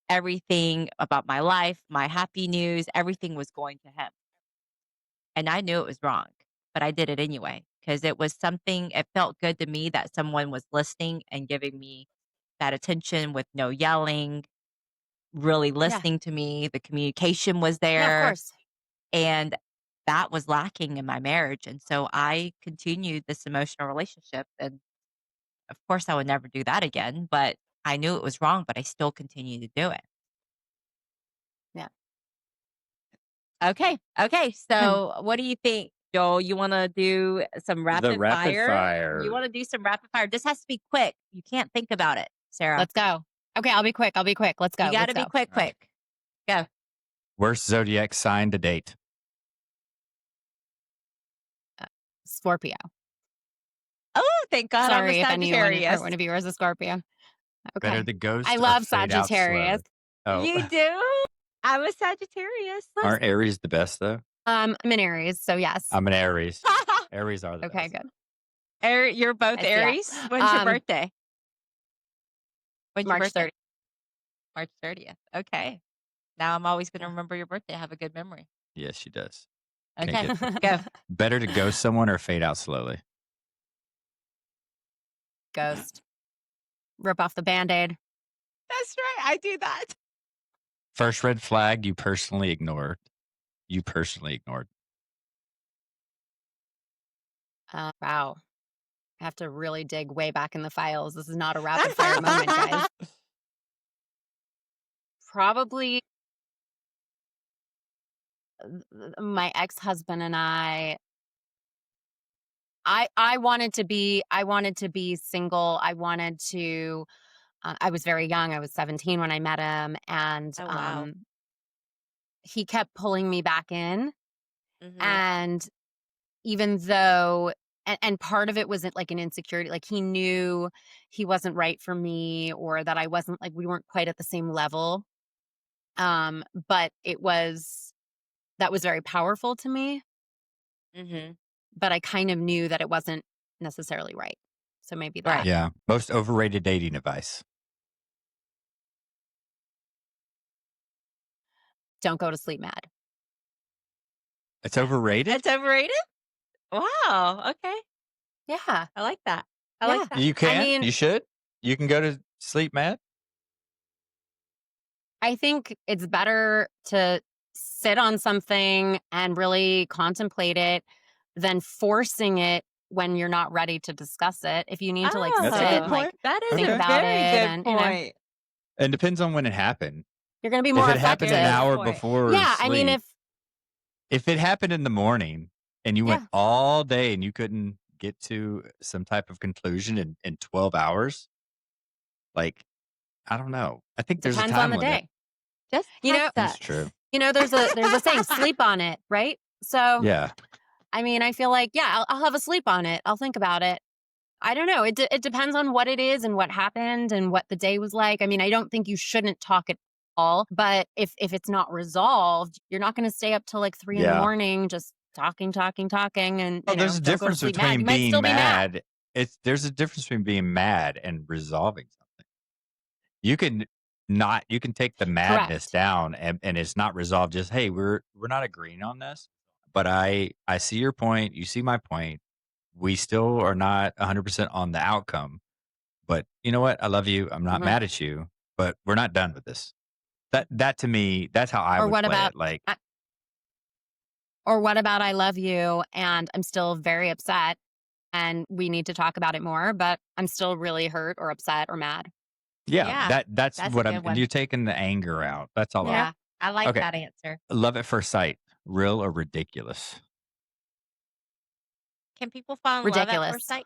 Everything about my life, my happy news, everything was going to him. And I knew it was wrong, but I did it anyway because it felt good to me that someone was listening and giving me that attention with no yelling, really Yeah. listening to me. The communication was Yeah, of there. course. And that was lacking in my marriage. And so I continued this emotional relationship. And of course, I would never do that again, but I knew it was wrong, but I still continued to do it. Yeah. Okay. Okay. So what do you think, Joel? You want to do some rapid rapid fire? You fire. want to do some rapid fire? This has to be quick. You can't think about it, Sarah. Let's go. Okay, I'll be quick. Let's go. You got Let's to be go. quick, All right. quick. Go. Worst zodiac sign to date. Scorpio. Oh, thank God Sorry if I'm a anyone or Sagittarius. one of you is a Scorpio. Better Okay. the ghost. I or love fade out Sagittarius. slowly. Oh, You do? I'm a Sagittarius. aren't Aries the best though? I'm an Aries, so yes. I'm an Aries. Aries are the Okay, best. good. You're both Yeah. Aries? When's your Um, birthday? When's your March birthday? 30th. March 30th. Okay. Now I'm always going to remember your birthday. Have a good memory. Yes, she does. Can't Okay. get Go. better to ghost someone or fade out slowly. Ghost. Rip off the Band-Aid. That's right. I do that. First red flag you personally ignored. Wow. I have to really dig way back in the files. This is not a rapid fire moment, guys. Probably my ex-husband and I wanted to be single. I was very young. I was 17 when I met him, and Oh, wow. he kept pulling me back in. Mhm. And even though and part of it wasn't like an insecurity, like he knew he wasn't right for me, or that I wasn't, like, we weren't quite at the same level. But that was very powerful to me, Mhm. but I kind of knew that it wasn't necessarily right. So maybe that. Right. Yeah. Most overrated dating advice. Don't go to sleep mad. It's overrated. It's overrated? Wow. Okay. Yeah. I like that. I Yeah. like that. You can. mean- you should. You can go to sleep mad. I think it's better to sit on something and really contemplate it than forcing it when you're not ready to discuss it. If you need to, like, Oh, sit That's a good and, like, point. that is think a about very it good and, you know, point. It depends on when it happened. You're going to be If more it happened an effective. hour Point. before Yeah, I mean, sleep, if it happened in the morning and you went yeah, all day and you couldn't get to some type of conclusion in 12 hours, like, I don't know. I think there's a depends on time the limit. day. Just You know, test That's us. true. there's a saying, sleep on it, right? So, Yeah. I mean, I feel like, yeah, I'll have a sleep on it. I'll think about it. I don't know. It depends on what it is and what happened and what the day was like. I mean, I don't think you shouldn't talk at all, but if it's not resolved, you're not going to stay up till like 3 in the Yeah. morning just talking, and Well, there's a don't go to difference sleep mad. between You might being still be mad. mad. There's a difference between being mad and resolving something. You can take the madness Correct. down and it's not resolved. Just, hey, we're not agreeing on this, but I see your point. You see my point. We still are not 100% on the outcome, but you know what? I love you. I'm not Mhm. mad at you, but we're not done with this. That to me, that's how I Or would what play about it. Like, I- or what about I love you and I'm still very upset and we need to talk about it more, but I'm still really hurt or upset or mad. yeah, Yeah, that's that's a what good one. you're taking the anger out. That's all. Yeah, I like Okay. that answer. Love at first sight, real or ridiculous? Can people fall in love at Ridiculous. first sight?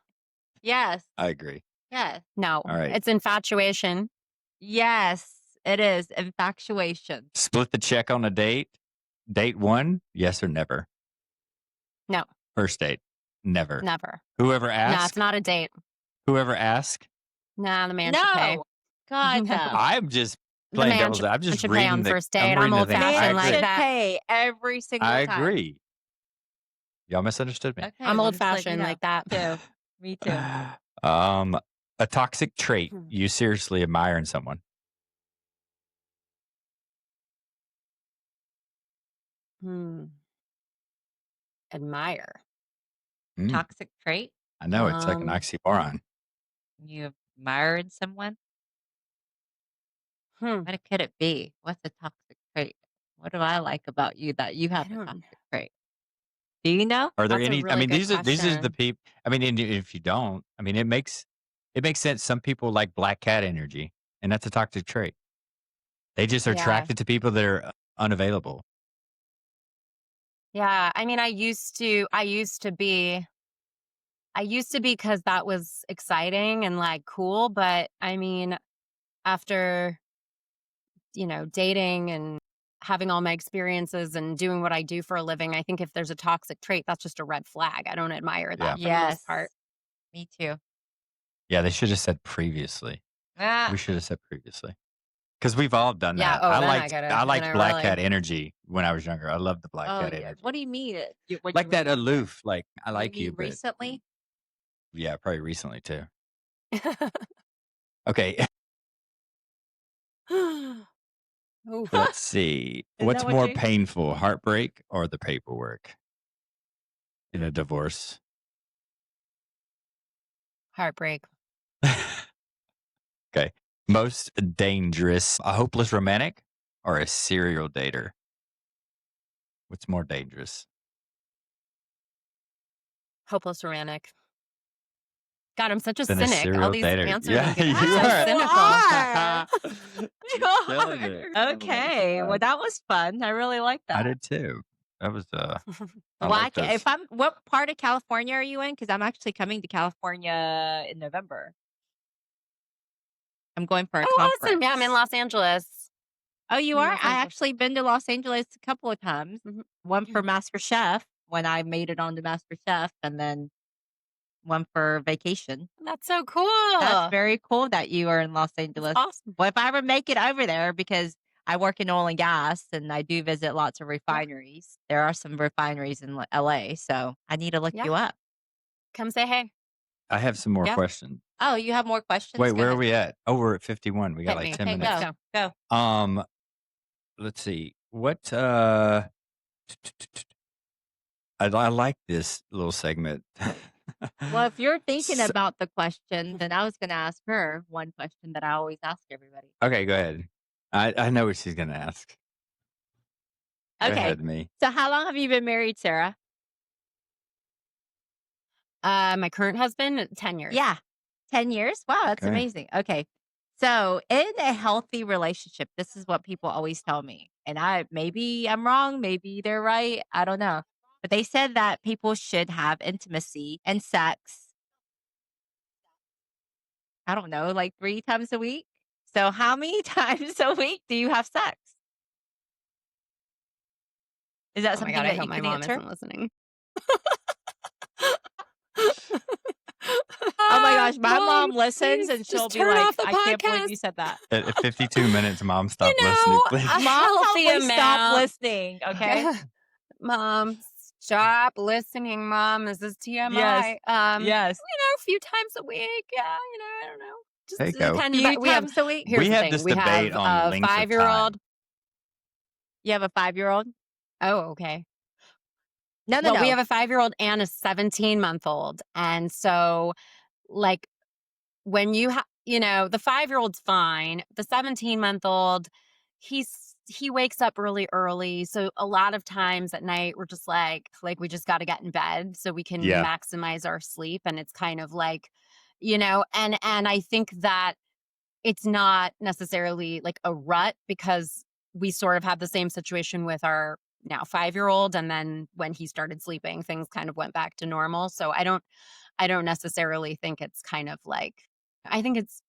Yes. I agree. Yes. No, All right. it's infatuation. Yes, it is infatuation. Split the check on a date. Date one, yes or never? No, First date, never. never. Whoever No, asks, it's not a date. whoever asks. Nah, the man should pay. No, God No. no. I'm just The playing man devil's. should, I'm just should pay on reading the the. first I'm date. I'm reading the old thing. I fashioned Man like should agree. that. pay every single I time. agree. Y'all misunderstood me. Okay, I'm well, old just let you fashioned know. like that. Too. Me too. A toxic trait you seriously admire in someone. Admire. Mm, Toxic trait I know it's like an Um, oxymoron. you admired someone? hmm. What could it be? What's a toxic trait? What do I like about you that you have a don't- toxic trait? Do you know? Are there That's a any? I really mean, good these are the question. people. I mean, and if you don't, I mean, it makes sense. Some people like black cat energy, and that's a toxic trait. They just are Yeah. attracted to people that are unavailable. Yeah. I mean, I used to be because that was exciting and like cool. But I mean, after, dating and having all my experiences and doing what I do for a living, I think if there's a toxic trait, that's just a red flag. I don't admire that Yeah. for the Yes. most part. Me too. Yeah, they should have said previously. Ah, We should have said previously. Because we've all done Yeah. that. Oh, I then liked then black really. cat energy when I was younger. I loved the black oh cat yeah. energy. What do you mean? Like that aloof, like I like you, mean but recently? yeah, probably recently too. Okay, Oof. let's see. Is What's that what more you- painful, heartbreak or the paperwork in a divorce? Heartbreak. Okay. Most dangerous, a hopeless romantic or a serial dater? What's more dangerous? Hopeless romantic. God, I'm such a Than a cynic. All serial these dater. answers Yeah, I'm getting you are so are. cynical. You're killing it. Okay, well that was fun. I really like that. I did too. That was I Well, like can, those. what part of California are you in? Because I'm actually coming to California in November. I'm going for a Oh, conference. awesome. Yeah, I'm in Los Angeles. Oh, you I'm in are? Los I Angeles. actually been to Los Angeles a couple of times. Mhm. One for Master Chef when I made it on to Master Chef, and then one for vacation. That's so cool. That's very cool that you are in Los That's Angeles. awesome. Well, if I ever make it over there, because I work in oil and gas and I do visit lots of refineries. There are some refineries in LA, so I need to look Yeah. you up. Come say hey. I have some more Yeah. questions. Oh, you have more questions? Wait, Go where are ahead. we at? Oh, we're at 51. We got Hit like me. 10 Okay, minutes. Let's go. Let's see. What I like this little segment. Well, if you're thinking So- about the question, then I was going to ask her one question that I always ask everybody. Okay, go ahead. I know what she's gonna ask. Go Okay. ahead, me. So how long have you been married, Sarah? My current husband, 10 years. Yeah. 10 years? Wow, that's Okay. amazing. Okay. So, in a healthy relationship, this is what people always tell me. And maybe I'm wrong, maybe they're right, I don't know. But they said that people should have intimacy and sex, I don't know, like 3 times a week. So, how many times a week do you have sex? Is that Oh my something God, I that hope you my can mom answer? isn't listening. Oh my gosh, my Mom, mom listens please and she'll just be turn like, off the "I can't believe podcast. you said that." At 52 minutes, mom, You stop listening, know, a please. Mom, healthy probably stop amount. listening, okay? Mom, stop listening, Mom. This is Yes. TMI. Yes. A few times a week. Yeah, I don't know. There you Just go. depends. Few But times a week? here's We the have thing. this We debate have on a length of 5-year-old. time. You have a 5-year-old? Oh, okay. No, no, Well, we no. have a 5-year-old and a 17-month-old. And so, like, when the 5-year-old's fine. The 17-month-old, he wakes up really early. So a lot of times at night, we're just like we just got to get in bed so we can Yeah. maximize our sleep. And it's kind of like, and I think that it's not necessarily like a rut because we sort of had the same situation with our now 5-year-old. And then when he started sleeping, things kind of went back to normal. So I don't necessarily think it's kind of like, I think it's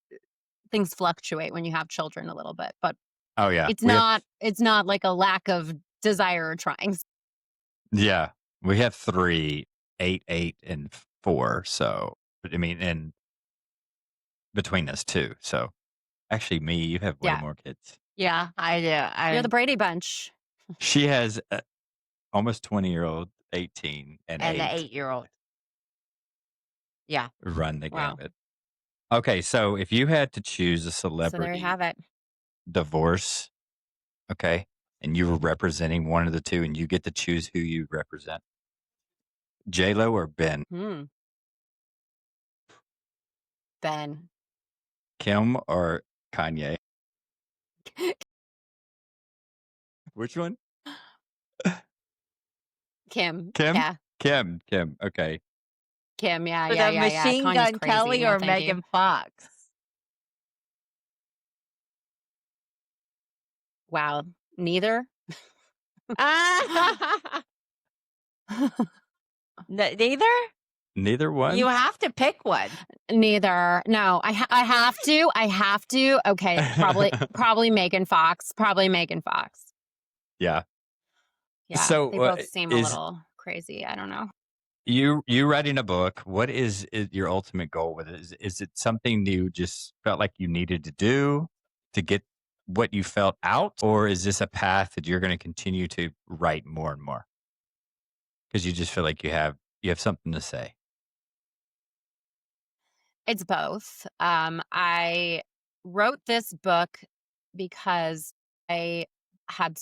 things fluctuate when you have children a little bit, but Oh, yeah. it's not like a lack of desire or trying. Yeah. We have 3, 8, 8, and 4. So, but I mean, and between us two. So, actually, me, you have way Yeah. more kids. Yeah, I do. You're the Brady Bunch. She has almost 20-year-old, 18, and And the 8. 8-year-old. Yeah. Run the Wow. gamut. Okay, so if you had to choose a So there you celebrity have it. divorce, okay, and you were representing one of the two, and you get to choose who you represent, J-Lo or Ben, Ben. Kim or Kanye? Which one? Kim. Kim? Yeah. Kim. Okay. Kim. Yeah. For Yeah. the Yeah. Yeah. Machine Kanye's Gun crazy. Kelly No, or thank you. Megan Fox? Wow. Neither. Ah, neither? Neither one? You have to pick one. Neither. No, I have to. I have to. Okay, probably Megan Fox. Probably Megan Fox. Yeah. Yeah, So they both seem a is little crazy. I don't know. you writing a book? What is your ultimate goal with it? Is it something you just felt like you needed to do to get what you felt out, or is this a path that you're going to continue to write more and more because you just feel like you have something to say? It's both. I wrote this book because I had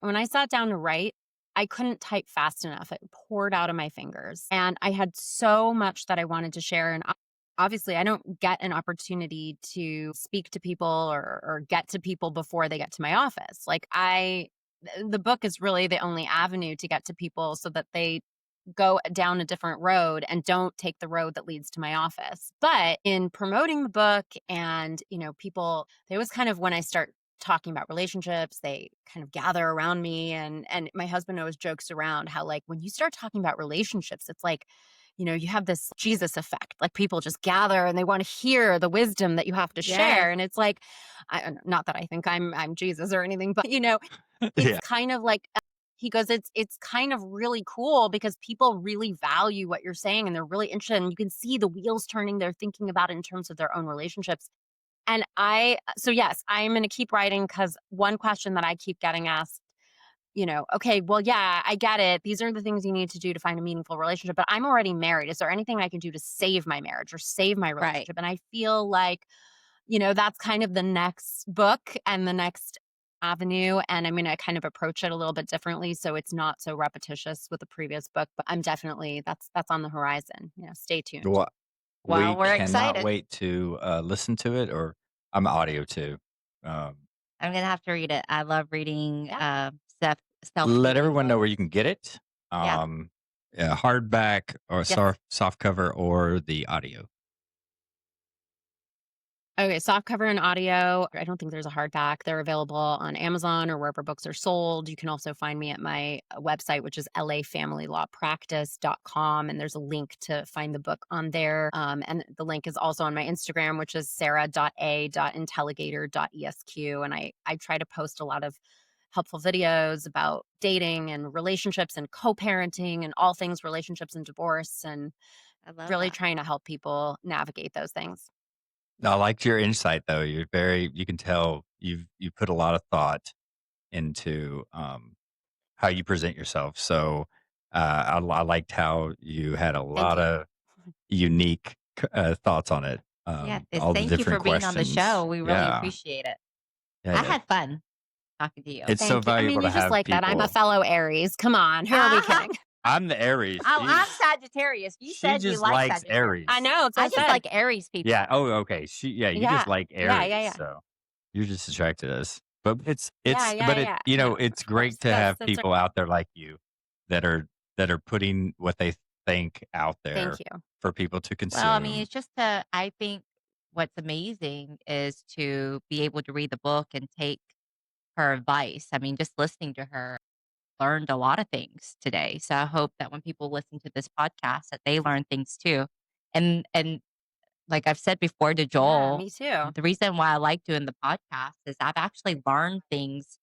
when I sat down to write, I couldn't type fast enough. It poured out of my fingers. And I had so much that I wanted to share. And obviously, I don't get an opportunity to speak to people or get to people before they get to my office. The book is really the only avenue to get to people so that they go down a different road and don't take the road that leads to my office. But in promoting the book and, people, they always kind of, when I start talking about relationships, they kind of gather around me, and my husband always jokes around how, like, when you start talking about relationships, it's like, you have this Jesus effect. Like, people just gather and they want to hear the wisdom that you have to share. Yes. And it's like, not that I think I'm Jesus or anything, but it's Yeah. kind of like, he goes, it's kind of really cool because people really value what you're saying and they're really interested, and you can see the wheels turning. They're thinking about it in terms of their own relationships. And so yes, I'm going to keep writing because one question that I keep getting asked, okay, well, yeah, I get it. These are the things you need to do to find a meaningful relationship, but I'm already married. Is there anything I can do to save my marriage or save my Right. relationship? And I feel like, that's kind of the next book and the next avenue. And I'm going to kind of approach it a little bit differently so it's not so repetitious with the previous book. But I'm definitely, that's on the horizon. Stay tuned. Well, Well, we we're cannot excited. wait to listen to it, or I'm audio too. Um, I'm gonna have to read it. I love reading Yeah. stuff, let self-help everyone know books. where you can get it. Yeah. Hardback or Yes. soft cover or the audio. Okay, softcover and audio. I don't think there's a hardback. They're available on Amazon or wherever books are sold. You can also find me at my website, which is lafamilylawpractice.com. And there's a link to find the book on there. And the link is also on my Instagram, which is sarah.a.intelligator.esq. And I try to post a lot of helpful videos about dating and relationships and co-parenting and all things relationships and divorce, and I love really that. trying to help people navigate those things. I liked your insight though. You can tell you put a lot of thought into how you present yourself. So I liked how you had a Thank lot you. of unique thoughts on it. Yeah. All the Thank you for different being on the show. questions. We really Yeah. appreciate it. Yeah. I Yeah. had fun talking to you. It's so Thank you. I mean, valuable to you just have like that. I'm a people. fellow Aries. Come on. Who are we kidding? I'm the Aries. I'm Sagittarius. You She said you just like likes Sagittarius. Aries. I know. It's I what I just said. like Aries people. Yeah. Oh, okay. You Yeah. just like Yeah, Aries. yeah, yeah. So you're just attracted to us. But Yeah, no, it's of great course. to Yes, have that's right. people out there like you that are putting what they think out there Thank you. for people to consume. Well, I mean, it's just I think what's amazing is to be able to read the book and take her advice. I mean, just listening to her, learned a lot of things today. So I hope that when people listen to this podcast, that they learn things too. And like I've said before to Yeah, Joel, me too. the reason why I like doing the podcast is I've actually learned things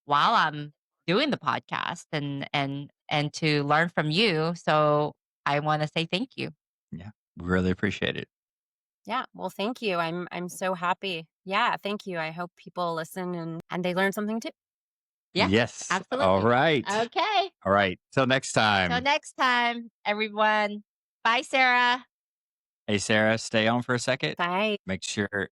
while I'm doing the podcast and to learn from you. So I want to say thank you. Yeah, really appreciate it. Yeah. Well, thank you. I'm so happy. Yeah, thank you. I hope people listen and they learn something too. Yeah, Yes. All absolutely. right. Okay. All right. Till next Till time. next time, everyone. Bye, Sarah. Hey, Sarah, stay on for a second. Bye. Make sure.